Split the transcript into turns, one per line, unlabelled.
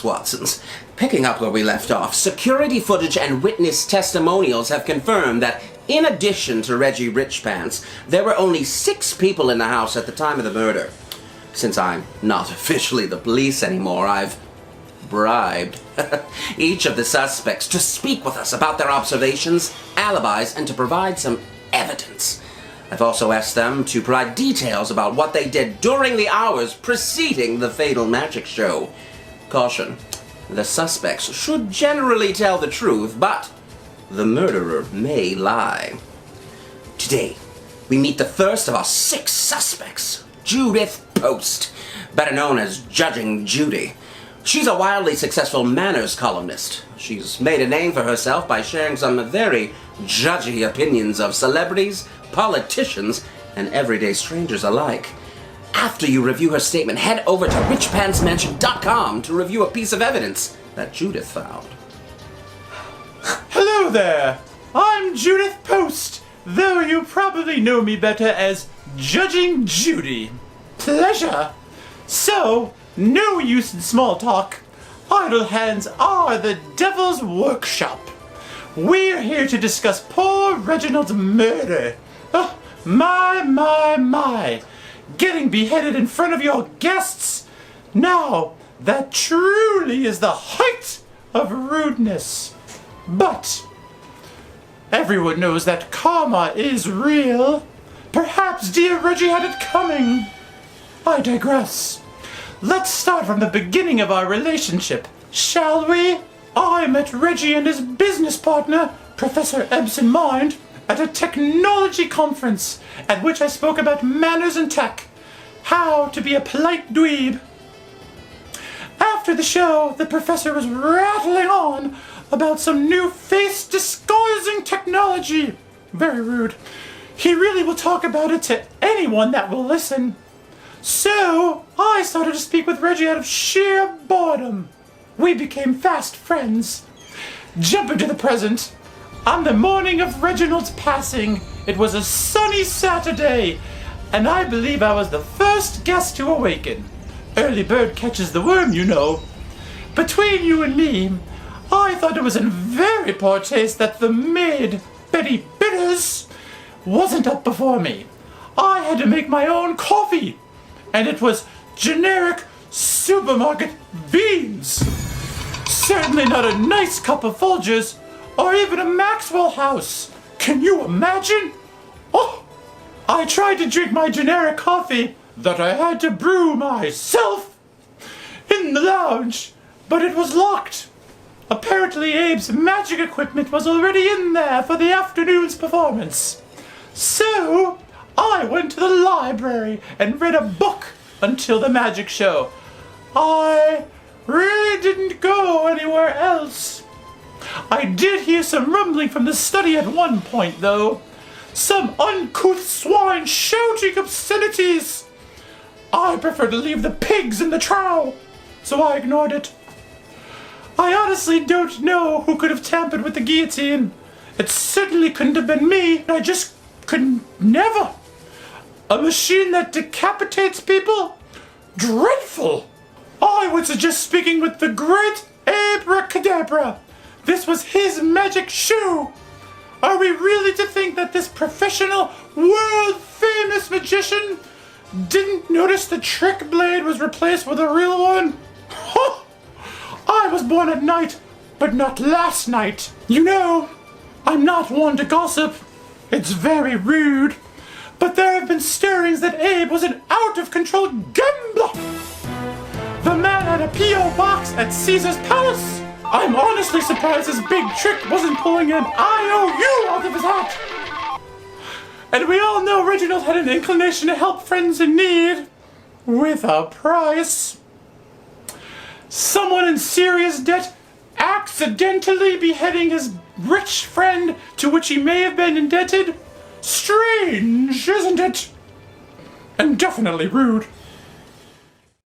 Greetings, Watsons. Picking up where we left off, security footage and witness testimonials have confirmed that in addition to Reggie Richpants, there were only 6 people in the house at the time of the murder. Since I'm not officially the police anymore, I've bribed each of the suspects to speak with us about their observations, alibis, and to provide some evidence. I've also asked them to provide details about what they did during the hours preceding the fatal magic show. Caution, the suspects should generally tell the truth, but the murderer may lie. Today, we meet the first of our 6 suspects, Judith Post, better known as Judging Judy. She's a wildly successful manners columnist. She's made a name for herself by sharing some very judgy opinions of celebrities, politicians, and everyday strangers alike. After you review her statement, head over to richpantsmansion.com to review a piece of evidence that Judith found.
Hello there! I'm Judith Post, though you probably know me better as Judging Judy. Pleasure! So, no use in small talk. Idle hands are the devil's workshop. We're here to discuss poor Reginald's murder. Oh, my. Getting beheaded in front of your guests. Now, that truly is the height of rudeness. But everyone knows that karma is real. Perhaps dear Reggie had it coming. I digress. Let's start from the beginning of our relationship, shall we? I met Reggie and his business partner, Professor Ebsen Mind, at a technology conference at which I spoke about manners and tech, how to be a polite dweeb. After the show, the professor was rattling on about some new face disguising technology. Very rude. He really will talk about it to anyone that will listen. So, I started to speak with Reggie out of sheer boredom. We became fast friends. Jumping to the present. On the morning of Reginald's passing, it was a sunny Saturday, and I believe I was the first guest to awaken. Early bird catches the worm, you know. Between you and me, I thought it was in very poor taste that the maid, Betty Bitters, wasn't up before me. I had to make my own coffee, and it was generic supermarket beans. Certainly not a nice cup of Folgers, or even a Maxwell House. Can you imagine? Oh, I tried to drink my generic coffee that I had to brew myself in the lounge, but it was locked. Apparently Abe's magic equipment was already in there for the afternoon's performance. So, I went to the library and read a book until the magic show. I really didn't go anywhere else. I did hear some rumbling from the study at one point, though. Some uncouth swine shouting obscenities. I prefer to leave the pigs in the trough, so I ignored it. I honestly don't know who could have tampered with the guillotine. It certainly couldn't have been me. I just could never. A machine that decapitates people? Dreadful! I would suggest speaking with the great Abracadabra. This was his magic shoe. Are we really to think that this professional, world-famous magician didn't notice the trick blade was replaced with a real one? I was born at night, but not last night. You know, I'm not one to gossip. It's very rude. But there have been stirrings that Abe was an out-of-control gambler. The man had a P.O. box at Caesar's Palace. I'm honestly surprised his big trick wasn't pulling an IOU out of his hat. And we all know Reginald had an inclination to help friends in need. With a price. Someone in serious debt accidentally beheading his rich friend to which he may have been indebted? Strange, isn't it? And definitely rude.